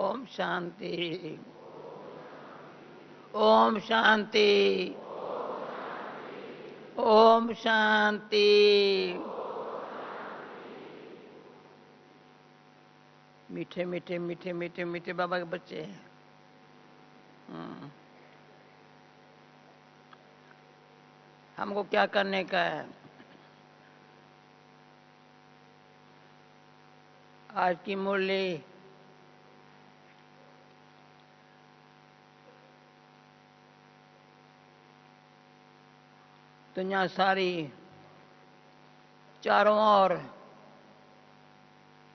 ओम शांति। ओम शांति। ओम शांति। मीठे मीठे मीठे मीठे मीठे बाबा के बच्चे हैं। हमको क्या करने का है? आज की मुरली दुनिया सारी चारों ओर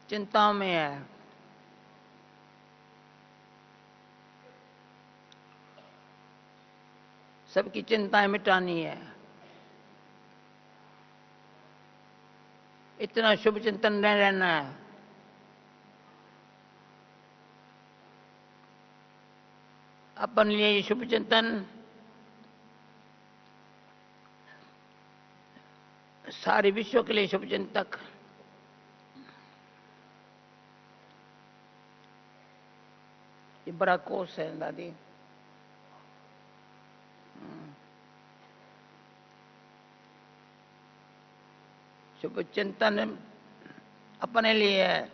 चिंताओं में है। सबकी चिंताएं मिटानी है। इतना शुभ चिंतन नहीं रहना है। अपन लिए ये शुभ चिंतन सारे विश्व के लिए शुभ चिंतक। ये बड़ा कोर्स है दादी। शुभ चिंतन अपने लिए है।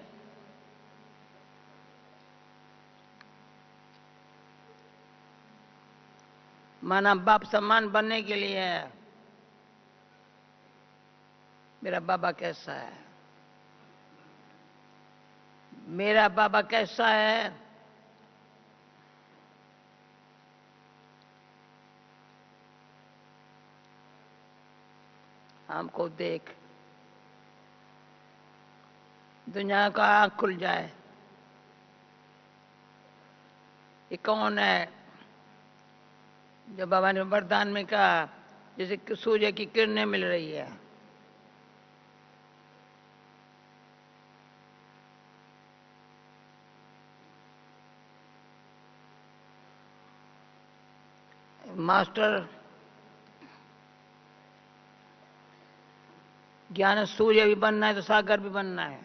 माना बाप समान बनने के लिए है। मेरा बाबा कैसा है? मेरा बाबा कैसा है? हमको देख दुनिया का आंख खुल जाए। ये कौन है जो बाबा ने वरदान में कहा जैसे सूर्य की किरणें मिल रही है। मास्टर ज्ञान सूर्य भी बनना है तो सागर भी बनना है।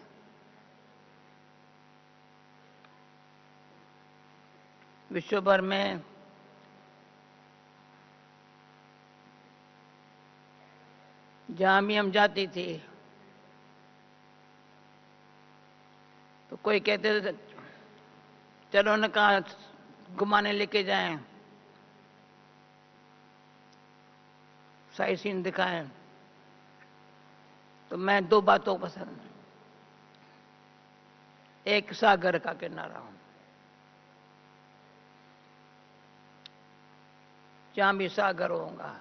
विश्व भर में जहां भी हम जाती थी तो कोई कहते थे चलो न कहा घुमाने लेके जाएं, साइट सीन दिखाएं। तो मैं दो बातों पसंद, एक सागर का किनारा हूं जहां भी सागर होगा।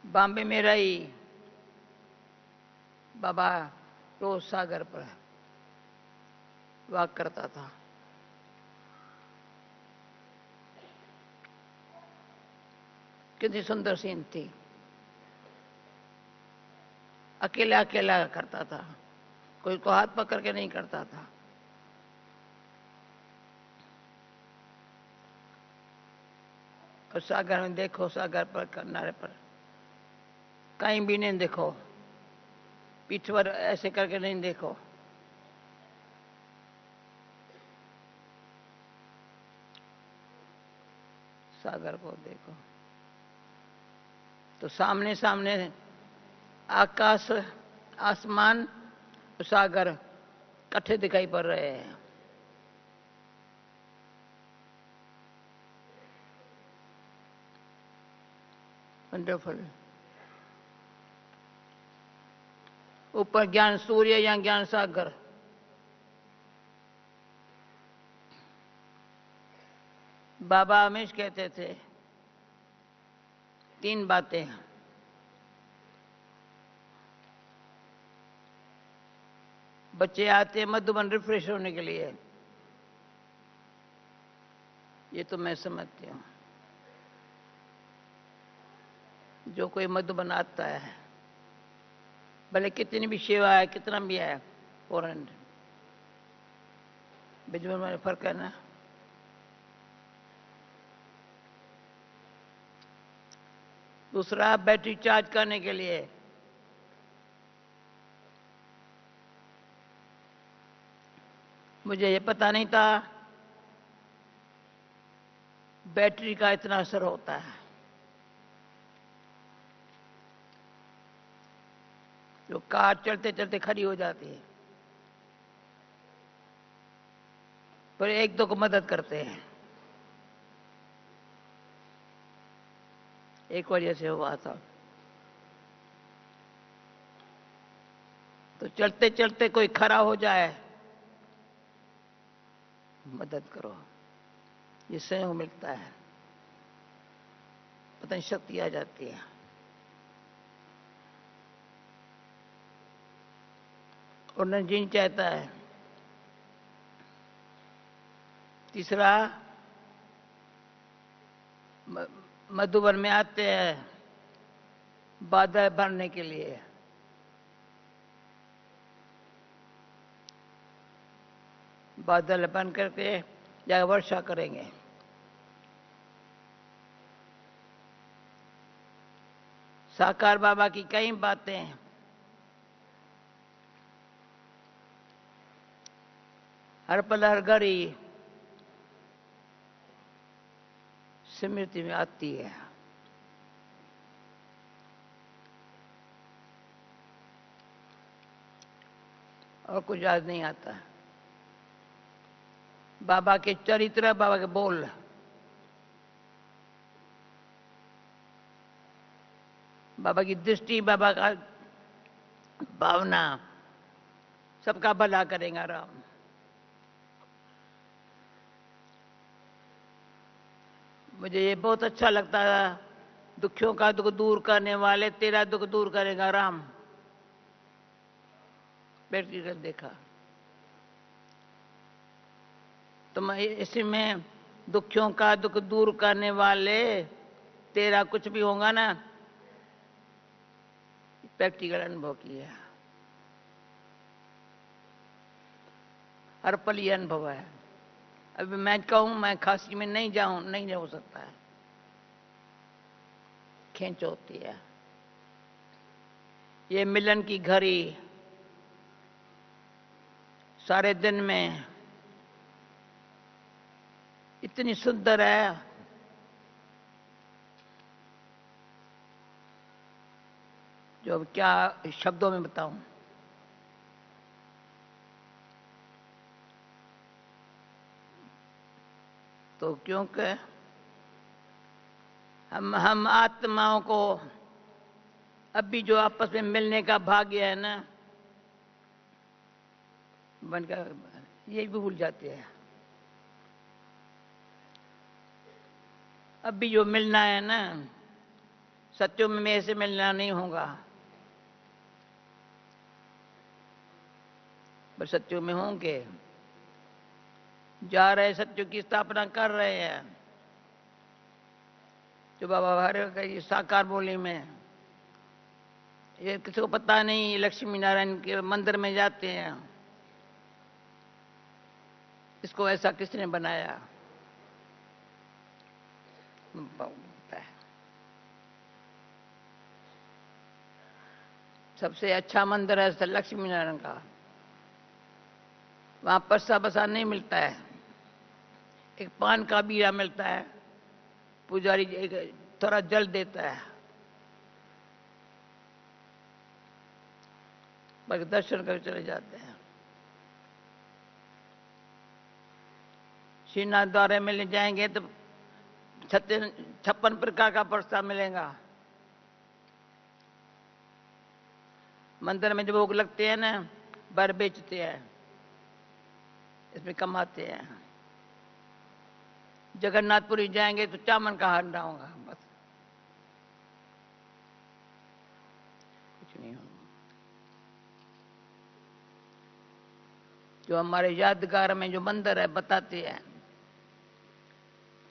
बॉम्बे में रही बाबा रोज सागर पर वॉक करता था। कितनी सुंदर सीन थी। अकेला अकेला करता था, कोई को हाथ पकड़ के नहीं करता था। और सागर में देखो, सागर पर किनारे पर कहीं भी नहीं देखो, पीठ पर ऐसे करके नहीं देखो। सागर को देखो तो सामने सामने आकाश, आसमान, सागर इकट्ठे दिखाई पड़ रहे हैं। वंडरफुल। ऊपर ज्ञान सूर्य या ज्ञान सागर। बाबा हमेश कहते थे तीन बातें। बच्चे आते मधुबन रिफ्रेश होने के लिए, ये तो मैं समझती हूँ। जो कोई मधुबन आता है भले कितनी भी सेवा है, कितना भी है, फौरन बिजली में फर्क है ना। दूसरा बैटरी चार्ज करने के लिए मुझे ये पता नहीं था बैटरी का इतना असर होता है। जो कार चलते चलते खड़ी हो जाती है, पर एक दो को मदद करते हैं। एक वजह से हुआ था। तो चलते चलते कोई खड़ा हो जाए, मदद करो, ये सहयोग मिलता है, पता नहीं शक्ति आ जाती है। और नंजीन चाहता है। तीसरा, मधुबन में आते हैं बादल भरने के लिए। बादल बन करके या वर्षा करेंगे। साकार बाबा की कई बातें हर पल हर घड़ी स्मृति में आती है। और कुछ याद नहीं आता। बाबा के चरित्र, बाबा के बोल, बाबा की दृष्टि, बाबा का भावना, सबका भला करेगा राम। मुझे ये बहुत अच्छा लगता है। दुखियों का दुख दूर करने वाले, तेरा दुख दूर करेगा राम। व्यक्तिगत देखा तो मैं इसी में दुखियों का दुख दूर करने वाले, तेरा कुछ भी होगा ना, प्रैक्टिकल अनुभव किया। हर पल ये अनुभव है। अभी मैं कहूं मैं खांसी में नहीं जाऊं, नहीं हो सकता है, खींच होती है। ये मिलन की घड़ी सारे दिन में इतनी सुंदर है, जो अब क्या शब्दों में बताऊं। तो क्योंकि हम आत्माओं को अभी जो आपस में मिलने का भाग्य है ना, बनकर ये भी भूल जाते हैं। अभी जो मिलना है ना, सत्यों में मेरे से मिलना नहीं होगा, पर सत्यों में होंगे। जा रहे सत्यों की स्थापना कर रहे हैं। जो बाबा हरे का साकार बोली में, ये किसी को पता नहीं, लक्ष्मी नारायण के मंदिर में जाते हैं, इसको ऐसा किसने बनाया है। सबसे अच्छा मंदिर है लक्ष्मी नारायण का। वहां पस्सा बसा नहीं मिलता है, एक पान का बीड़ा मिलता है, पुजारी एक थोड़ा जल देता है, बस दर्शन कर चले जाते हैं। श्रीनाथ द्वारे में ले जाएंगे तो 56 प्रकार का प्रसाद मिलेगा। मंदिर में जब भोग लगते हैं ना, बर बेचते हैं, इसमें कमाते हैं। जगन्नाथपुरी जाएंगे तो चामन का हंडा होगा, बस कुछ नहीं होगा। जो हमारे यादगार में जो मंदिर है बताते हैं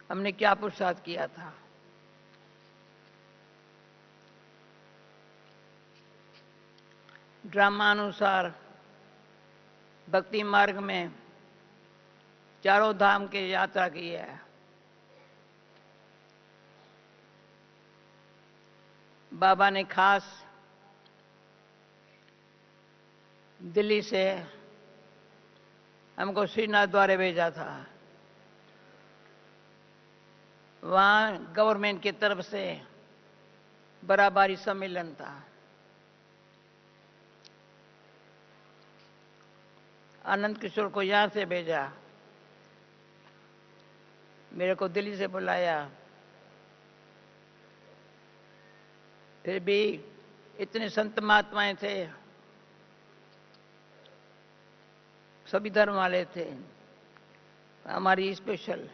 हमने क्या पुरुषार्थ किया था। ड्रामानुसार भक्ति मार्ग में चारों धाम की यात्रा की है। बाबा ने खास दिल्ली से हमको श्रीनाथ द्वारे भेजा था। वहां गवर्नमेंट की तरफ से बराबरी सम्मेलन था। आनंद किशोर को यहां से भेजा, मेरे को दिल्ली से बुलाया। फिर भी इतने संत महात्माएं थे, सभी धर्म वाले थे। हमारी स्पेशल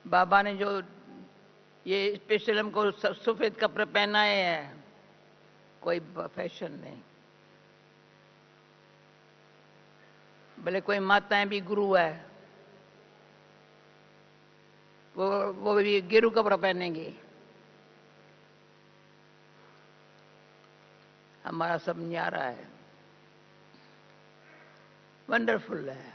बाबा ने जो ये स्पेशल हमको सफेद कपड़े पहनाए हैं, कोई फैशन नहीं। भले कोई माताएं भी गुरु है, वो भी गिरु कपड़ा पहनेंगे। हमारा सब न्यारा है, वंडरफुल है।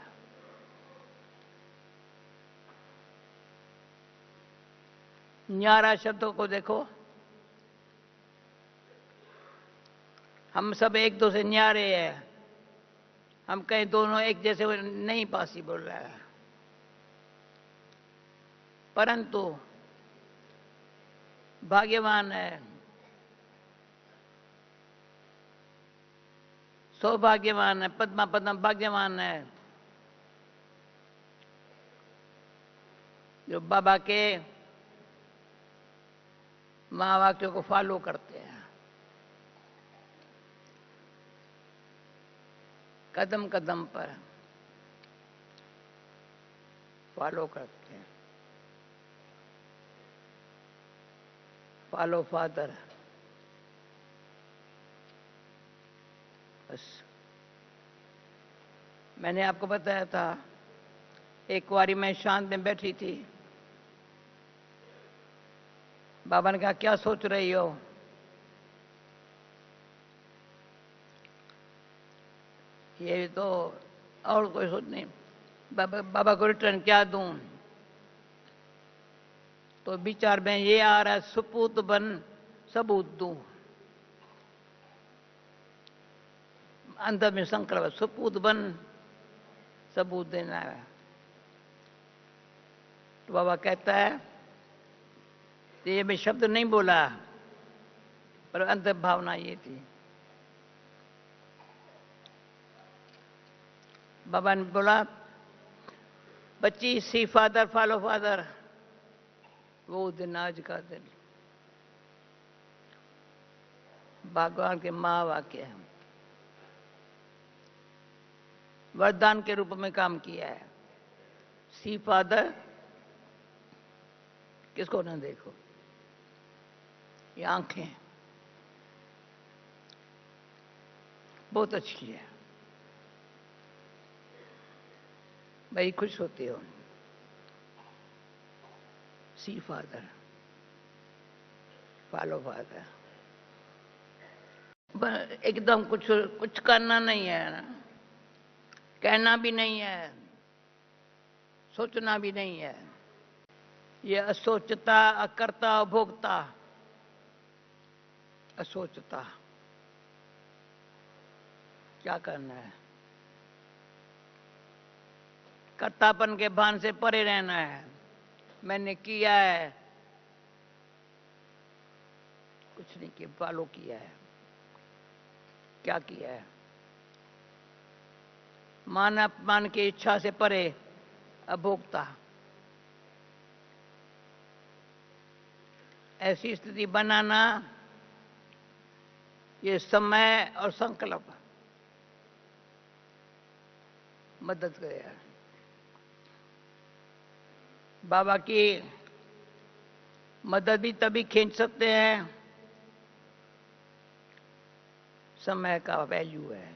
न्यारा शब्दों को देखो, हम सब एक दो से न्यारे हैं। हम कहीं दोनों एक जैसे नहीं पॉसिबल है, परंतु भाग्यवान है, सौभाग्यवान है, पद्मा पद्म भाग्यवान है जो बाबा के महावाक्यों को फॉलो करते हैं, कदम कदम पर फॉलो करते हैं। फॉलो फादर, बस। मैंने आपको बताया था, एक बारी मैं शांत में बैठी थी, बाबा ने कहा क्या सोच रही हो? ये तो और कोई सोच नहीं, बाबा को रिटर्न क्या दूं? तो विचार में ये आ रहा है, सपूत बन सबूत दूं। अंदर में संकल्प, सपूत बन सबूत देना है। तो बाबा कहता है, तो ये मैं शब्द नहीं बोला, पर अंदर भावना ये थी। बाबा ने बोला, बच्ची सी फादर फॉलो फादर, वो दिन आज का दिन। भगवान के महावाक्य है, वरदान के रूप में काम किया है। सी फादर, किसको ना देखो, ये आंखें बहुत अच्छी है भाई, खुश होते हो। सी फादर फॉलो फादर, एकदम कुछ करना नहीं है ना, कहना भी नहीं है, सोचना भी नहीं है। ये असोचता, अकर्ता, अभोक्ता, असोचता, क्या करना है? कर्तापन के भान से परे रहना है। मैंने किया है, कुछ नहीं किया, फॉलो किया है। क्या किया है? मान अपमान की इच्छा से परे, अभोक्ता। ऐसी स्थिति बनाना, ये समय और संकल्प मदद करेगा। बाबा की मदद भी तभी खींच सकते हैं, समय का वैल्यू है।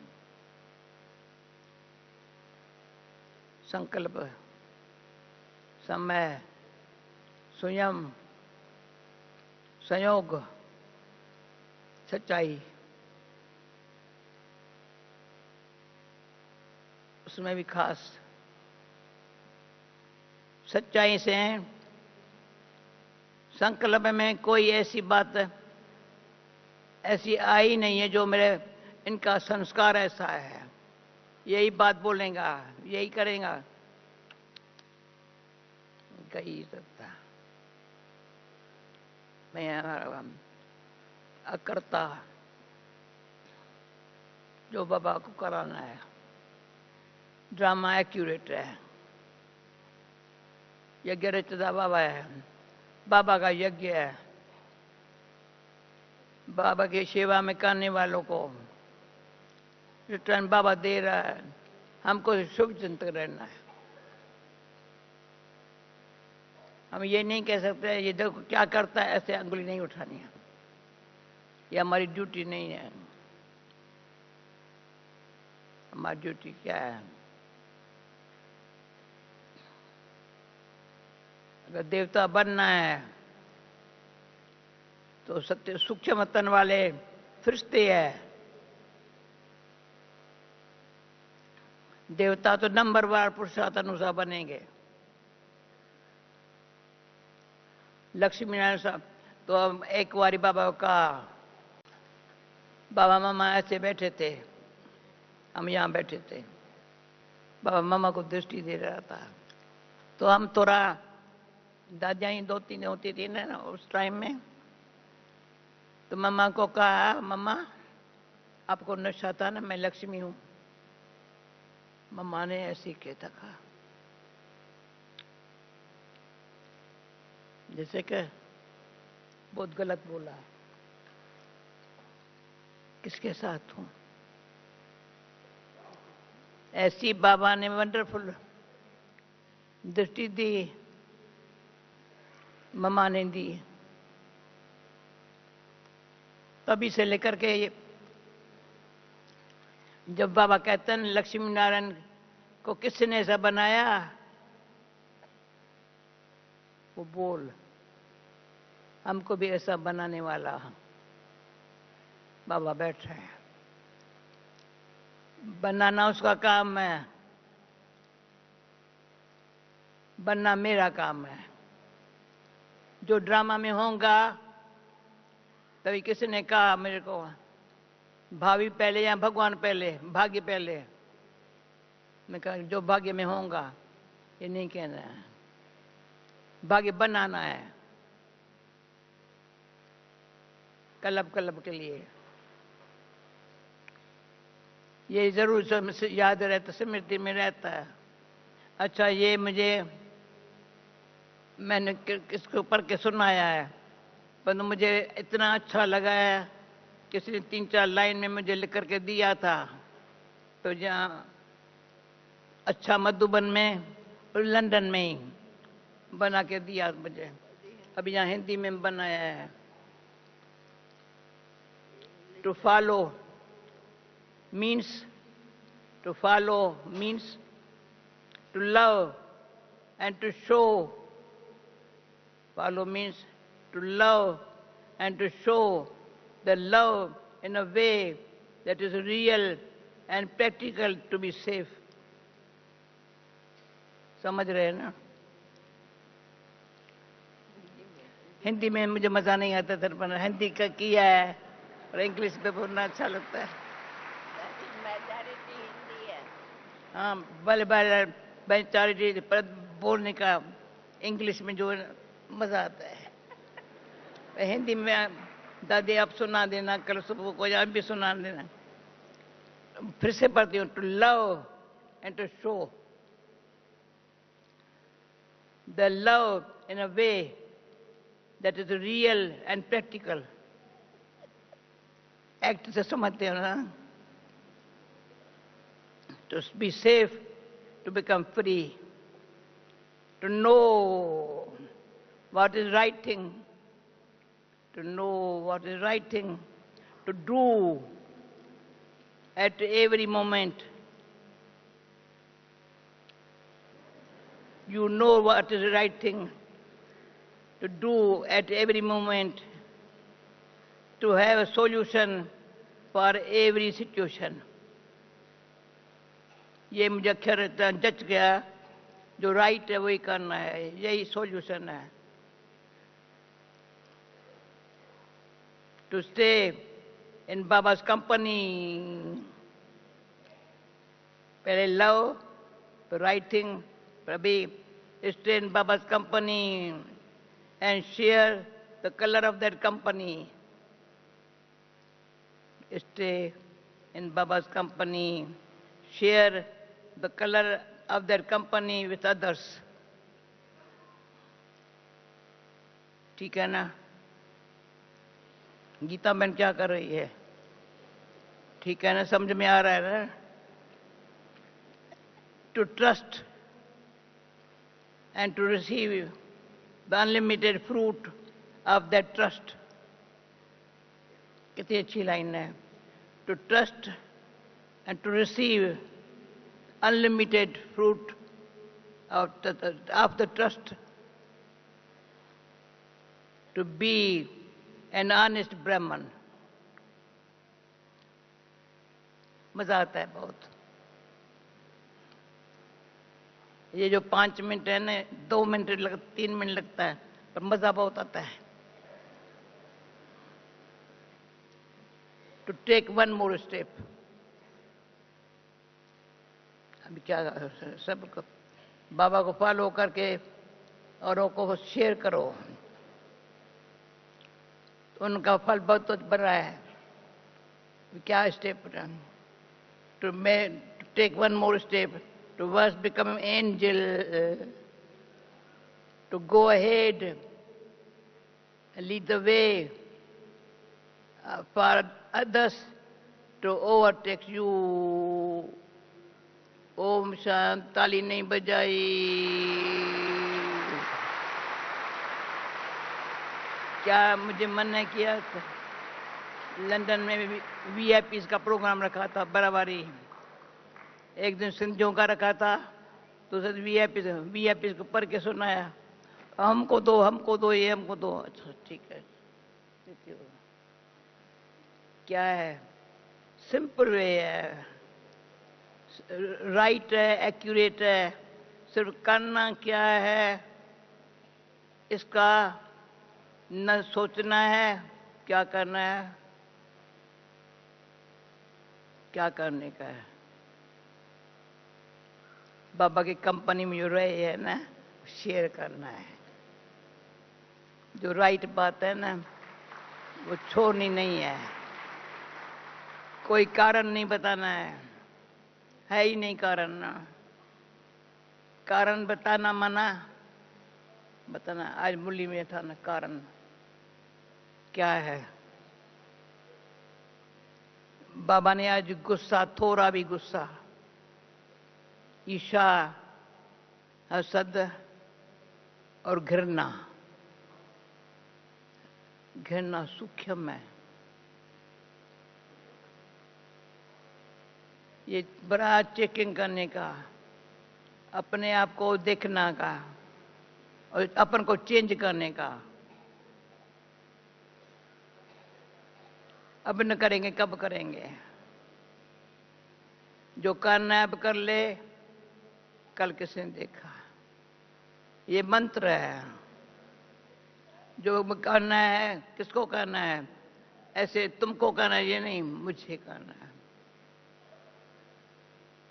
संकल्प, समय, स्वयं, संयोग, सच्चाई, उसमें भी खास सच्चाई से। संकल्प में कोई ऐसी बात ऐसी आई नहीं है जो मेरे, इनका संस्कार ऐसा है, यही बात बोलेगा, यही करेगा, कही सकता। मैं अकर्ता, जो बाबा को कराना है। ड्रामा एक्यूरेट है, यज्ञ रचता बाबा है, बाबा का यज्ञ है। बाबा की सेवा में करने वालों को रिटर्न बाबा दे रहा है। हमको शुभ चिंतक रहना है। हम ये नहीं कह सकते ये देखो क्या करता है, ऐसे अंगुली नहीं उठानी है, ये हमारी ड्यूटी नहीं है। हमारी ड्यूटी क्या है? अगर देवता बनना है तो सत्य सूक्ष्म तन वाले फरिश्ते हैं। देवता तो नंबरवार पुरुषार्थ अनुसार बनेंगे। लक्ष्मी नारायण साहब तो हम एक बारी बाबा को कहा, बाबा मामा ऐसे बैठे थे, हम यहाँ बैठे थे, बाबा मामा को दृष्टि दे रहा था, तो हम थोड़ा दादियाँ ही 2-3 होती थी ना उस टाइम में, तो मम्मा को कहा, मम्मा आपको नशा था ना, मैं लक्ष्मी हूँ। मम्मा ने ऐसे कहता कहा, जैसे कि बहुत गलत बोला। किसके साथ हूँ? ऐसी बाबा ने वंडरफुल दृष्टि दी, मम्मा ने दी। तभी से लेकर के जब बाबा कहते हैं लक्ष्मी नारायण को किसने ऐसा बनाया, वो बोल हमको भी ऐसा बनाने वाला बाबा बैठ रहे हैं। बनाना उसका काम है, बनना मेरा काम है। जो ड्रामा में होगा, तभी किसी ने कहा मेरे को, भावी पहले या भगवान पहले, भाग्य पहले। मैं कहा जो भाग्य में होगा, ये नहीं कहना है, भाग्य बनाना है कलब कलब के लिए। ये जरूर याद रहता, स्मृति में रहता है। अच्छा ये मैंने किसको पढ़ के सुनाया है, पर मुझे इतना अच्छा लगा है, किसी ने 3-4 लाइन में मुझे लिख करके दिया था। तो जहाँ अच्छा मधुबन में और लंदन में ही बना के दिया मुझे, अभी यहाँ हिंदी में बनाया है। To follow means to love and to show. Follow means to love and to show the love in a way that is real and practical to be safe. समझ रहे हैं ना? हिंदी में मुझे मजा नहीं आता था, पर हिंदी का किया है और इंग्लिश में बोलना अच्छा लगता है। हाँ भले मेजॉरिटी पर बोलने का इंग्लिश में जो मजा आता है। हिंदी में दादी आप सुना देना, कल सुबह को आप भी सुना देना। फिर से पढ़ती हूँ, to love and to show the love in a way that is real and practical. Act से समझते हो ना? To be safe, to become free, to know what is right thing, to know what is right thing, to do at every moment. You know what is the right thing to do at every moment, to have a solution for every situation. ये मुझे अक्षर जच गया, जो right है वही करना है, यही सॉल्यूशन है। To stay in Baba's company, पहले लव, फिर राइट थिंग, फिर अभी stay in Baba's company and share the colour of that company. Stay in Baba's company, share the color of their company with others. ठीक है ना? गीता बहन क्या कर रही है? ठीक है ना? समझ में आ रहा है ना? To trust and to receive the unlimited fruit of that trust. कितनी अच्छी लाइन है. To trust and to receive unlimited fruit of the trust. To be an honest Brahman. मजा आता है बहुत. ये जो 5 मिनट है ना, 2 मिनट 3 मिनट लगता है, पर मजा बहुत आता है. To take one more step. अभी क्या सब बाबा को फॉलो करके औरों को शेयर करो, तो उनका फल बहुत बड़ा है. क्या step? To take one more step, to first become an angel, to go ahead and lead the way for others to overtake you. Om Shanti. ताली नहीं बजाई. क्या मुझे मन है किया लंदन में वीआईपी का प्रोग्राम रखा था बराबरी. एक दिन सिंधियों का रखा था, तो सर वीआईपी को पढ़ के सुनाया. हमको दो ये हमको दो. अच्छा ठीक है. क्या है? सिंपल वे है, राइट है, एक्यूरेट है. सिर्फ करना क्या है, इसका न सोचना है क्या करना है, क्या करने का है. बाबा की कंपनी में जो रहे है ना, शेयर करना है. जो राइट बात है ना, वो छोड़नी नहीं है. कोई कारण नहीं बताना है ही नहीं कारण ना. कारण बताना मना, बताना. आज मुरली में था ना कारण क्या है. बाबा ने आज गुस्सा, थोड़ा भी गुस्सा, ईर्ष्या, हसद और घृणा सूक्ष्म है. ये बड़ा चेकिंग करने का, अपने आप को देखना का और अपन को चेंज करने का. अब न करेंगे कब करेंगे? जो करना है अब कर ले, कल किसने देखा. ये मंत्र है. जो करना है किसको करना है, ऐसे तुमको करना है, ये नहीं मुझे करना है.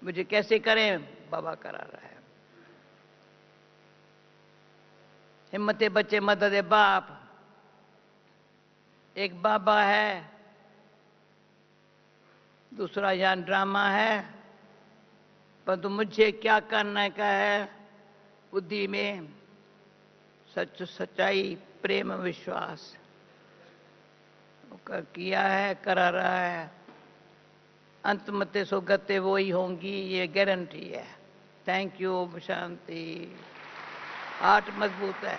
मुझे कैसे करें? बाबा करा रहा है. हिम्मते बच्चे मदद बाप. एक बाबा है, दूसरा यहाँ ड्रामा है. परंतु मुझे क्या करने का है, बुद्धि में सच, सच्चाई, प्रेम, विश्वास किया है, करा रहा है. अंत मते सो गते वो ही होंगी, ये गारंटी है. Thank you. शांति. हार्ट मजबूत है.